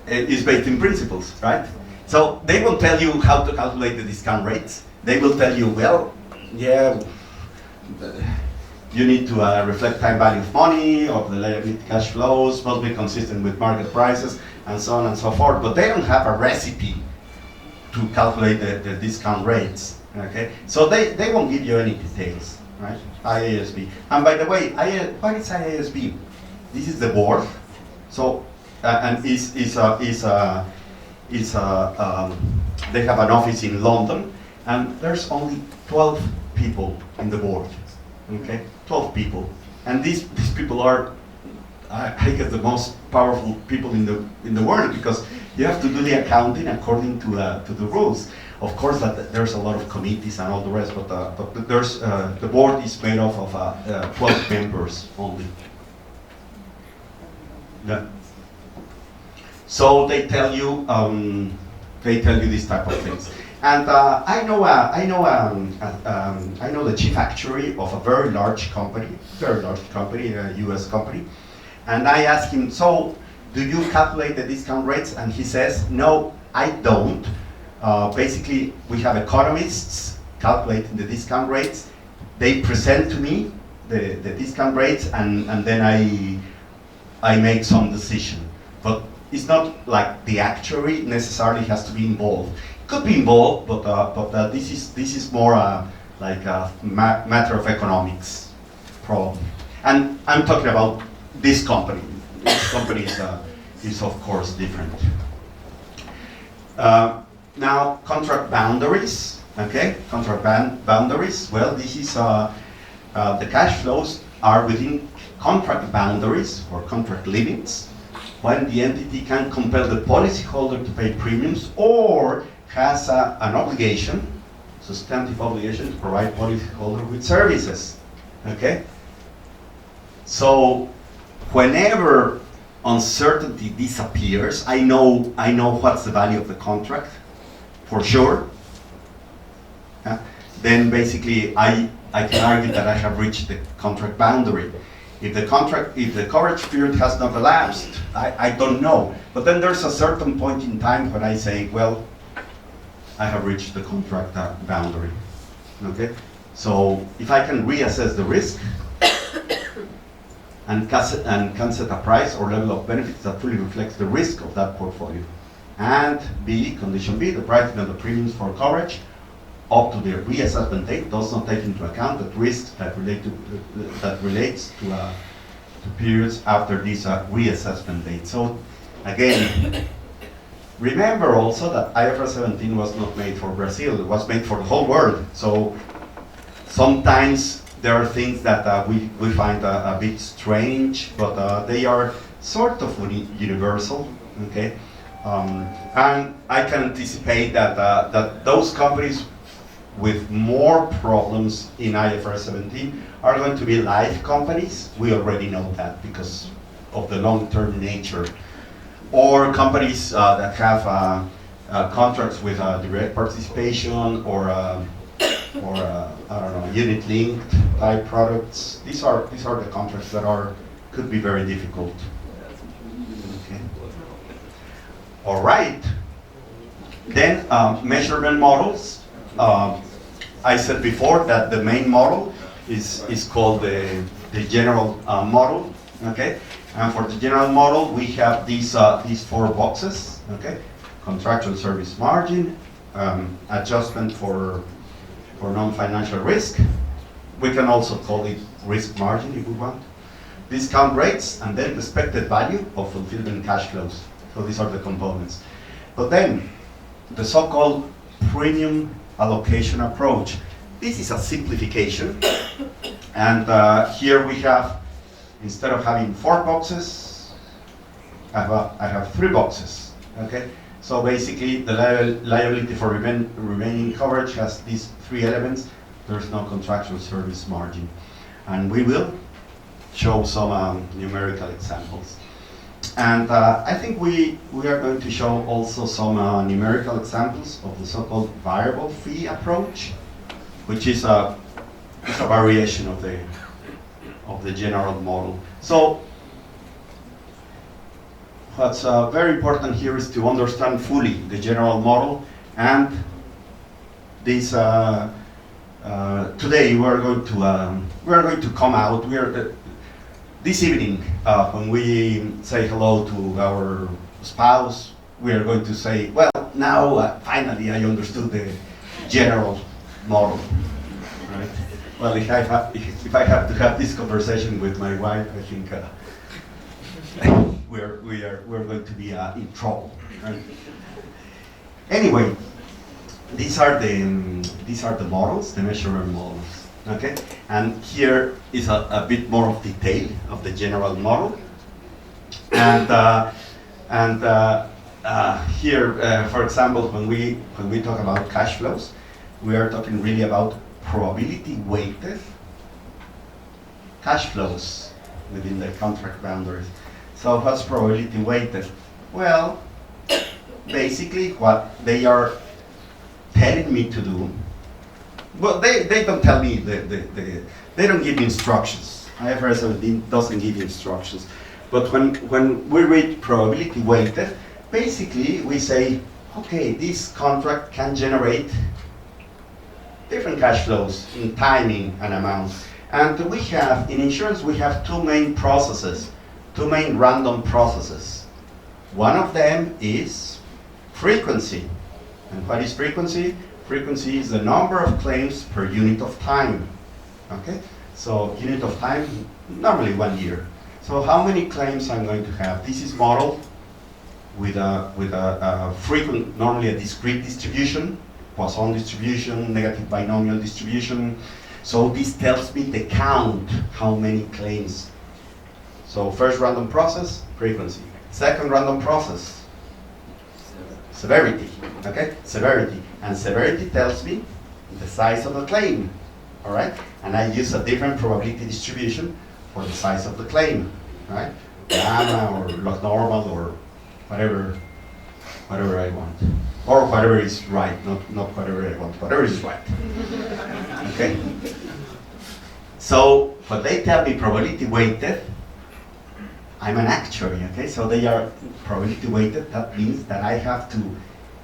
It's based in principles, right? So they won't tell you how to calculate the discount rates. They will tell you, well, yeah, you need to reflect time value of money, of the liability cash flows, must be consistent with market prices, and so on and so forth. But they don't have a recipe to calculate the discount rates. Okay, so they won't give you any details, right? IASB. And by the way, what is IASB? This is the board. So and they have an office in London, and there's only 12 people in the board. Okay, 12 people, and these people are, I guess, the most powerful people in the world, because you have to do the accounting according to the rules. Of course, that there's a lot of committees and all the rest, but there's the board is made up of 12 members only. Yeah. So they tell you these type of things. And I know the chief actuary of a very large company, a U.S. company, and I asked him, so do you calculate the discount rates? And he says, no, I don't. Basically, we have economists calculating the discount rates. They present to me the discount rates, and then I make some decision. But it's not like the actuary necessarily has to be involved. It could be involved, but this is more like a matter of economics, probably. And I'm talking about this company. This company is of course different. Now, contract boundaries. Okay, contract boundaries. Well, this is the cash flows are within contract boundaries or contract limits, when the entity can compel the policyholder to pay premiums or has an obligation, substantive obligation, to provide policyholder with services. Okay. So, whenever uncertainty disappears, I know what's the value of the contract, for sure. Then basically I can argue that I have reached the contract boundary. If the coverage period has not elapsed, I don't know. But then there's a certain point in time when I say, well, I have reached the contract boundary. Okay? So if I can reassess the risk, and can set a price or level of benefits that fully reflects the risk of that portfolio. And B, condition B, the pricing of the premiums for coverage up to the reassessment date does not take into account the risks that relates to periods after this reassessment date. So again, remember also that IFRS 17 was not made for Brazil, it was made for the whole world. So sometimes there are things that we find a bit strange, but they are sort of universal, okay? And I can anticipate that those companies with more problems in IFRS 17 are going to be life companies. We already know that because of the long-term nature. Or companies that have contracts with direct participation or I don't know, unit-linked type products. These are the contracts that could be very difficult. Okay. All right. Then measurement models. I said before that the main model is called the general model. Okay. And for the general model, we have these 4 boxes. Okay. Contractual service margin, adjustment for non-financial risk. We can also call it risk margin if we want. Discount rates, and then expected value of fulfillment cash flows. So these are the components. But then, the so-called premium allocation approach. This is a simplification. And here we have, instead of having 4 boxes, I have 3 boxes. Okay? So basically, the liability for remaining coverage has these 3 elements. There's no contractual service margin. And we will show some numerical examples. And I think we are going to show also some numerical examples of the so-called variable fee approach, which is a variation of the general model. So what's very important here is to understand fully the general model, and this today we are going to come out. This evening, when we say hello to our spouse, we are going to say, well, now finally I understood the general model, right? Well, if I have to have this conversation with my wife, I think we're going to be in trouble, right? Anyway, these are the models, the measurement models. Okay, and here is a bit more of detail of the general model, and here, for example, when we talk about cash flows, we are talking really about probability weighted cash flows within the contract boundaries. So what's probability weighted? Well, basically what they are telling me to do. Well, they don't tell me, they don't give instructions. IFRS 17 doesn't give instructions. But when we read probability weighted, basically we say, okay, this contract can generate different cash flows in timing and amounts. And we have, in insurance, we have 2 main processes, 2 main random processes. One of them is frequency. And what is frequency? Frequency is the number of claims per unit of time. Okay, so unit of time, normally 1 year. So how many claims I'm going to have? This is modeled with a frequent, normally a discrete distribution, Poisson distribution, negative binomial distribution. So this tells me the count, how many claims. So first random process, frequency. Second random process, severity. Okay, severity. And severity tells me the size of the claim, all right? And I use a different probability distribution for the size of the claim, right? Gamma or log normal or whatever I want. Or whatever is right, not whatever I want, whatever is right. Okay? So, when they tell me probability weighted, I'm an actuary, okay? So they are probability weighted, that means that I have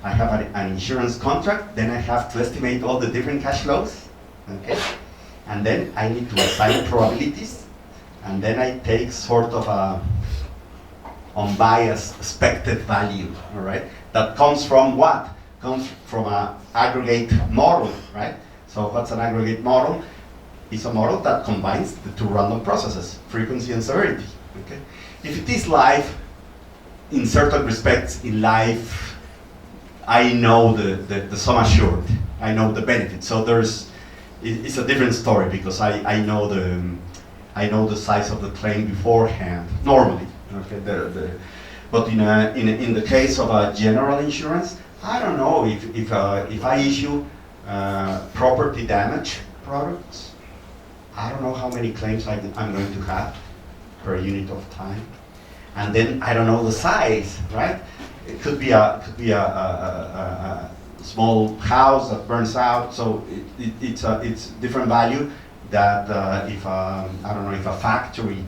an insurance contract, then I have to estimate all the different cash flows, okay? And then I need to assign probabilities, and then I take sort of a unbiased expected value, all right? That comes from what? Comes from an aggregate model, right? So what's an aggregate model? It's a model that combines the two random processes, frequency and severity, okay? If it is life, in certain respects in life, I know the sum assured, I know the benefit. So it's a different story because I know the size of the claim beforehand, normally. Okay, but in the case of a general insurance, I don't know if I issue property damage products, I don't know how many claims I'm going to have per unit of time, and then I don't know the size, right? It could be a small house that burns out, so it's different value that if I don't know, if a factory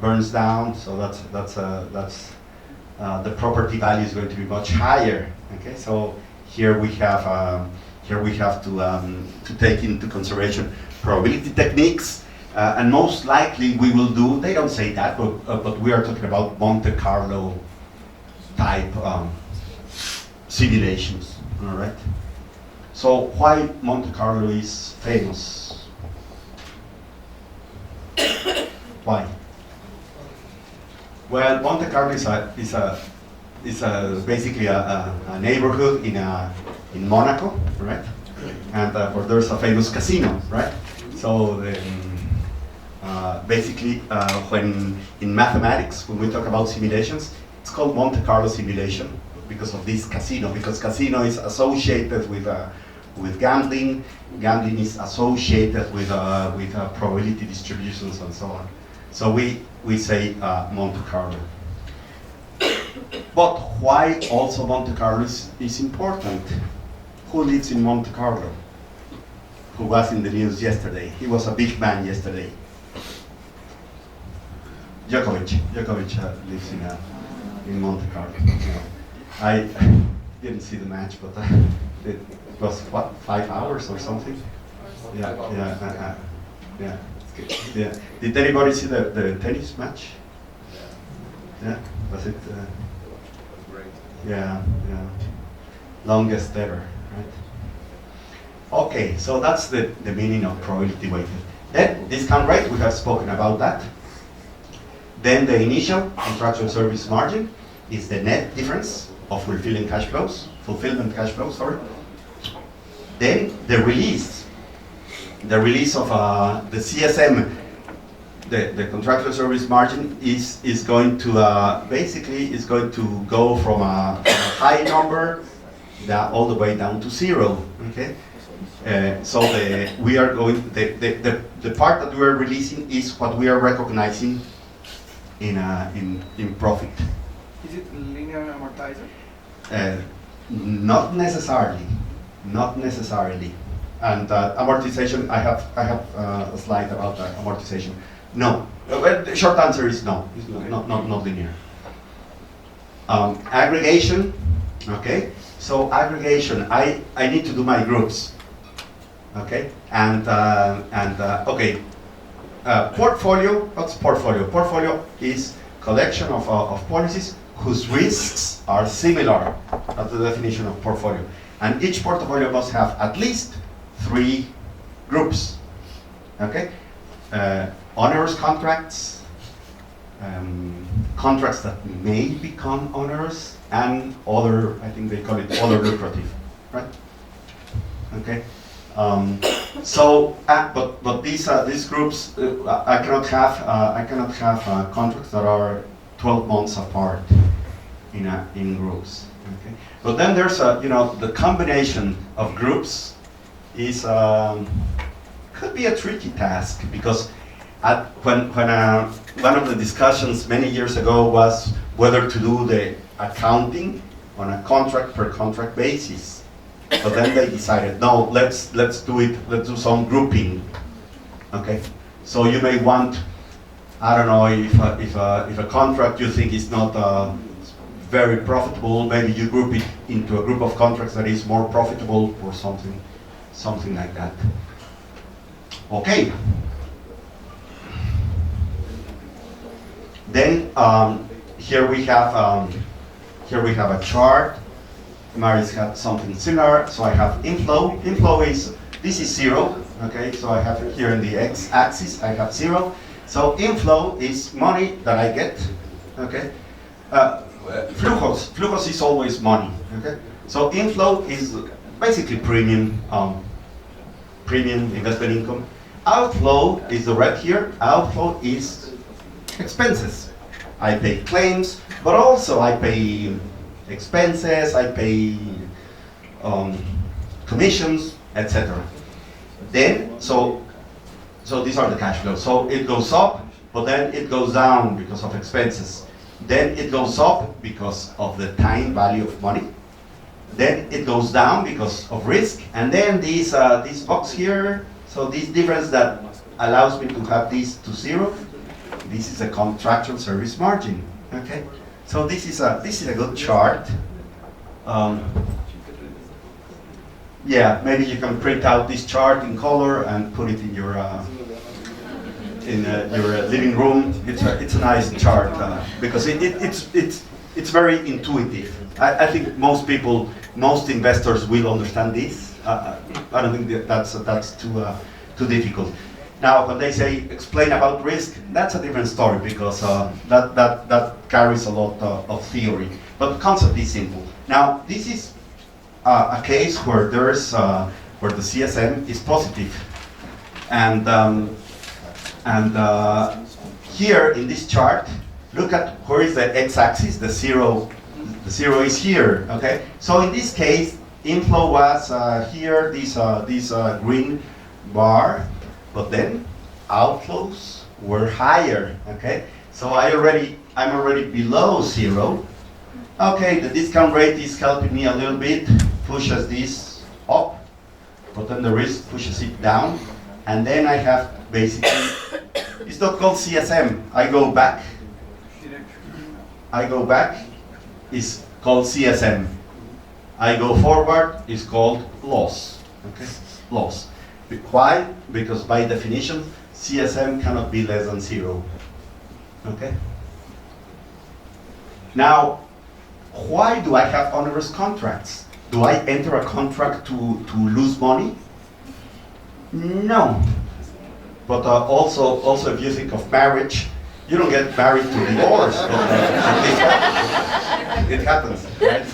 burns down, so that's the property value is going to be much higher. Okay, so here we have to take into consideration probability techniques, and most likely we will do. They don't say that, but we are talking about Monte Carlo type simulations. All right. So why Monte Carlo is famous? Why? Well, Monte Carlo is basically a neighborhood in Monaco, right? And where there's a famous casino, right? So basically, when in mathematics, when we talk about simulations, it's called Monte Carlo simulation because of this casino. Because casino is associated with gambling. Gambling is associated with probability distributions and so on. So we say Monte Carlo. But why also Monte Carlo is important? Who lives in Monte Carlo? Who was in the news yesterday? He was a big man yesterday. Djokovic lives in Monte Carlo. I didn't see the match, but it was what, 5 hours or something? Yeah. Yeah. Did anybody see the tennis match? Yeah. Was it? Great. Yeah. Longest ever, right? Okay, so that's the meaning of probability weighted. Then discount rate, we have spoken about that. Then the initial contractual service margin is the net difference of fulfillment cash flows, sorry. Then the release of the CSM, the contractual service margin is going to basically is going to go from a high number all the way down to zero. Okay, so the part that we are releasing is what we are recognizing in profit. Is it linear amortizer? Not necessarily. And amortization, I have a slide about amortization. No. Well, the short answer is no. It's not linear. Aggregation. Okay. So aggregation, I need to do my groups. Okay. And okay. Portfolio. What's portfolio? Portfolio is collection of policies whose risks are similar. That's the definition of portfolio. And each portfolio must have at least 3 groups. Okay? Onerous contracts, contracts that may become onerous, and other, I think they call it other lucrative, right? Okay. But these groups, I cannot have contracts that are 12 months apart in groups. Okay. But then there's the combination of groups is could be a tricky task, because when one of the discussions many years ago was whether to do the accounting on a contract per contract basis. But then they decided, no, let's do some grouping. Okay, so you may want, I don't know, if a contract you think is not very profitable, maybe you group it into a group of contracts that is more profitable or something like that. Okay. Then here we have a chart. Máris had something similar. So I have inflow. Inflow is, this is 0. Okay, so I have here in the x-axis I have 0. So inflow is money that I get. Okay. Flujos is always money. Okay. So inflow is basically premium investment income. Outflow is the red here. Outflow is expenses. I pay claims, but also I pay expenses, I pay commissions, etc. Then, so these are the cash flows. So it goes up, but then it goes down because of expenses. Then it goes up because of the time value of money. Then it goes down because of risk. And then this box here, so this difference that allows me to have this to 0, this is a contractual service margin. Okay, so this is a good chart. Yeah, maybe you can print out this chart in color and put it in your living room. It's a nice chart because it's very intuitive. I think most investors will understand this. I don't think that's too difficult. Now, when they say explain about risk, that's a different story because that carries a lot of theory. But the concept is simple. Now, this is a case where where the CSM is positive, and here in this chart, look at where is the x-axis. The zero is here. Okay. So in this case, inflow was here. This green bar. But then outflows were higher. Okay, so I'm already below 0. Okay, the discount rate is helping me a little bit, pushes this up, but then the risk pushes it down, and then I have basically, it's not called CSM. I go back, it's called CSM. I go forward, it's called loss. Okay, loss. Why? Because by definition, CSM cannot be less than 0. Okay? Now, why do I have onerous contracts? Do I enter a contract to lose money? No. But also if you think of marriage, you don't get married to divorce. It happens, right?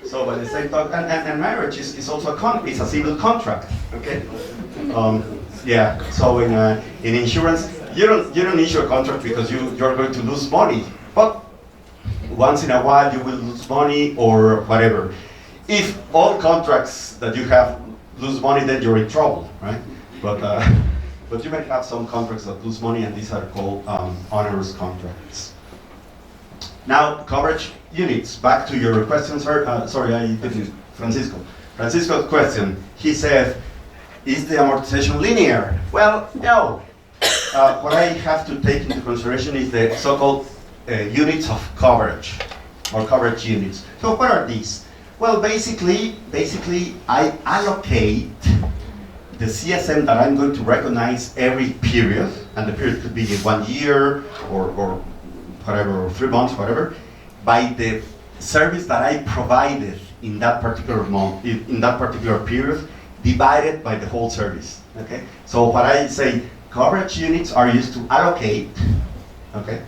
So by the same time, and marriage is also it's a civil contract, okay? Yeah. So in insurance, you don't issue a contract because you're going to lose money, but once in a while you will lose money or whatever. If all contracts that you have lose money, then you're in trouble, right? But you may have some contracts that lose money, and these are called onerous contracts. Now, coverage units. Back to your question, sir. Sorry, I didn't. Francisco. Francisco's question. He said, is the amortization linear? Well, no. What I have to take into consideration is the so-called units of coverage, or coverage units. So what are these? Well, basically, I allocate the CSM that I'm going to recognize every period, and the period could be 1 year or whatever, or 3 months, whatever, by the service that I provided in that particular month, in that particular period, divided by the whole service. Okay. So what I say, coverage units are used to allocate, okay,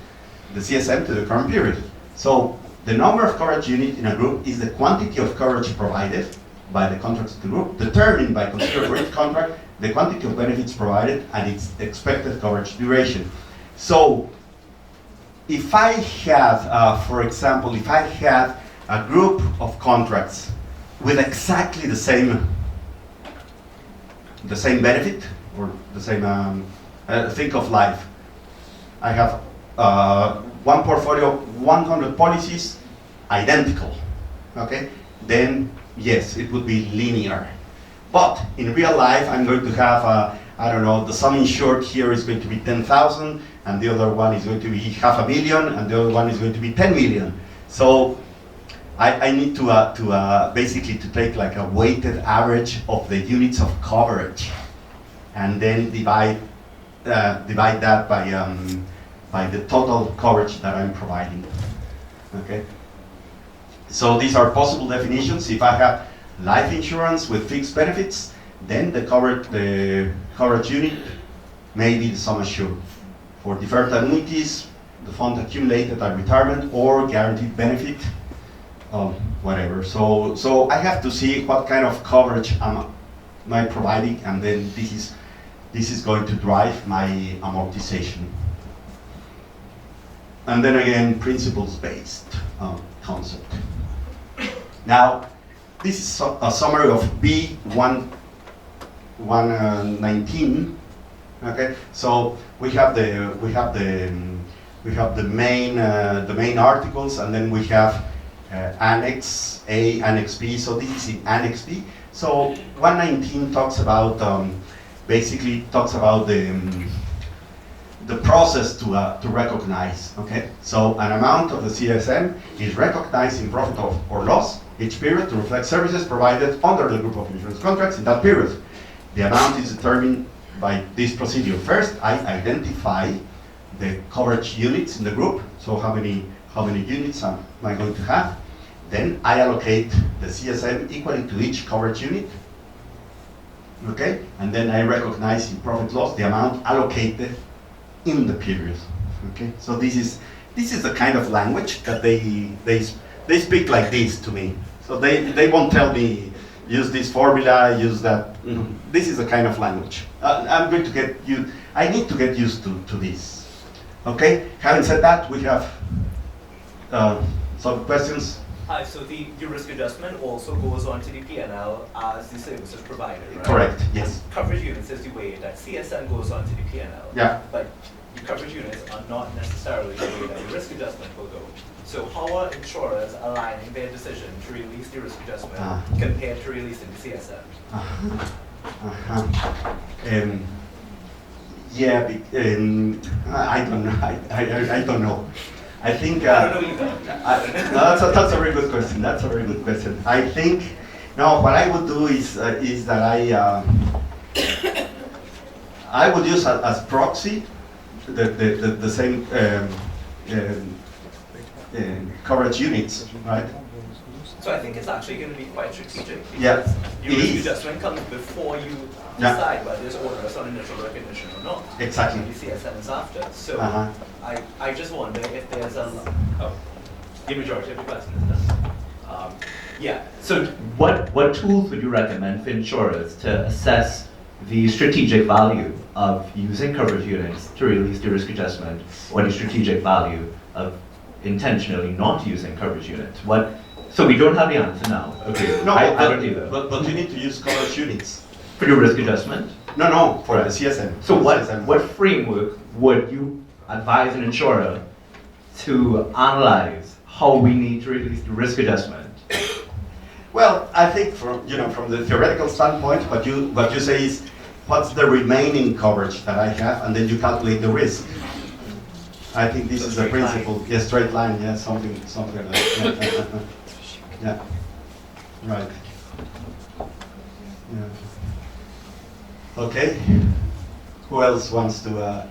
the CSM to the current period. So the number of coverage units in a group is the quantity of coverage provided by the contracts of the group, determined by considered for each contract, the quantity of benefits provided, and its expected coverage duration. So if I have, for example, if I have a group of contracts with exactly the same benefit, or the same, think of life. I have one portfolio, 100 policies, identical, okay? Then, yes, it would be linear. But in real life, I'm going to have, I don't know, the sum insured here is going to be 10,000, and the other one is going to be 500,000, and the other one is going to be 10 million. So I need to basically to take like a weighted average of the units of coverage, and then divide divide that by the total coverage that I'm providing. Okay. So these are possible definitions. If I have life insurance with fixed benefits, then the coverage unit may be the sum assured. For deferred annuities, the fund accumulated at retirement or guaranteed benefit, whatever. So I have to see what kind of coverage am I providing, and then this is going to drive my amortization. And then again, principles-based concept. Now, this is a summary of B119. Okay, so we have the main articles, and then we have Annex A, Annex B. So this is in Annex B. So 119 talks about basically talks about the process to recognize. Okay, so an amount of the CSM is recognized in profit or loss each period to reflect services provided under the group of insurance contracts in that period. The amount is determined by this procedure. First, I identify the coverage units in the group. So how many units am I going to have? Then I allocate the CSM equally to each coverage unit. Okay, and then I recognize in profit loss the amount allocated in the period. Okay, so this is the kind of language that they speak like this to me. So they won't tell me use this formula, use that. This is the kind of language. I'm going to get you. I need to get used to this. Okay. Having said that, we have some questions. Hi. So the risk adjustment also goes on to the P&L as the services provided, right? Correct. Yes. Coverage units is the way that CSM goes on to the P&L. Yeah. But the coverage units are not necessarily the way that the risk adjustment will go. So how are insurers aligning their decision to release the risk adjustment compared to releasing the CSM? Yeah, I don't know. I don't know. I think I don't know either. that's a very good question. That's a very good question. I think no. What I would do is that I would use as proxy the same coverage units, right? So I think it's actually going to be quite strategic. Yeah, your risk adjustment comes before you decide whether it's onerous on initial recognition or not. Exactly. The CSM is after. So I just wonder if there's the majority of the question is done. Yeah. So what tools would you recommend for insurers to assess the strategic value of using coverage units to release the risk adjustment, or the strategic value of intentionally not using coverage units? So we don't have the answer now. Okay. No, I don't either. But you need to use coverage units. For your risk adjustment? No, for the CSM. So what framework would you advise an insurer to analyze how we need to release the risk adjustment? Well, I think from the theoretical standpoint, what you say is what's the remaining coverage that I have, and then you calculate the risk. I think this is a principle. Yeah, straight line. Yeah, something like that. Yeah. Right. Yeah. Okay. Who else wants to?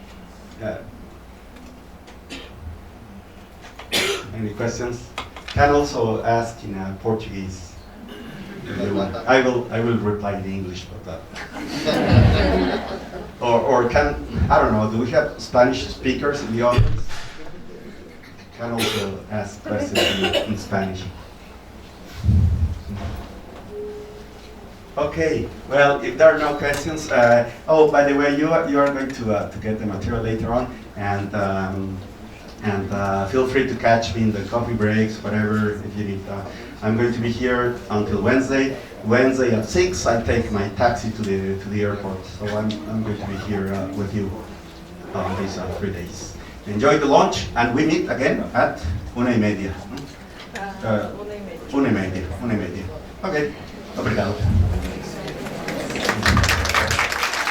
Any questions? Can also ask in Portuguese. I will reply in English, but or can I don't know. Do we have Spanish speakers in the audience? Can also ask questions in Spanish. Okay. Well, if there are no questions, oh, by the way, you are going to get the material later on, and feel free to catch me in the coffee breaks, whatever if you need. I'm going to be here until Wednesday. Wednesday at 6, I take my taxi to the airport. So I'm going to be here with you these 3 days. Enjoy the lunch, and we meet again at 1:30. 1:30. Okay.